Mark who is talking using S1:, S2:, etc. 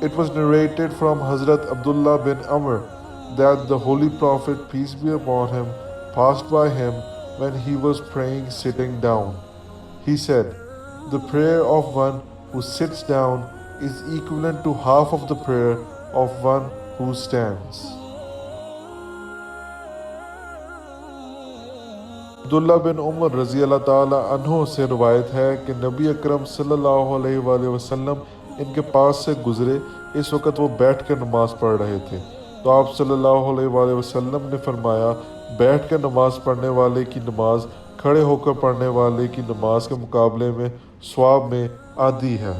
S1: It was narrated from Hazrat Abdullah bin Amr that the Holy Prophet, peace be upon him, passed by him when he was praying sitting down. He said, "The prayer of one who sits down is equivalent to half of the prayer of one who stands." عبداللہ بن عمر رضی اللہ تعالی عنہ سے روایت ہے کہ نبی اکرم صلی اللہ علیہ وآلہ وسلم ان کے پاس سے گزرے۔ اس وقت وہ بیٹھ کر نماز پڑھ رہے تھے، تو آپ صلی اللہ علیہ وآلہ وسلم نے فرمایا، بیٹھ کر نماز پڑھنے والے کی نماز کھڑے ہو کر پڑھنے والے کی نماز کے مقابلے میں ثواب میں آدھی ہے۔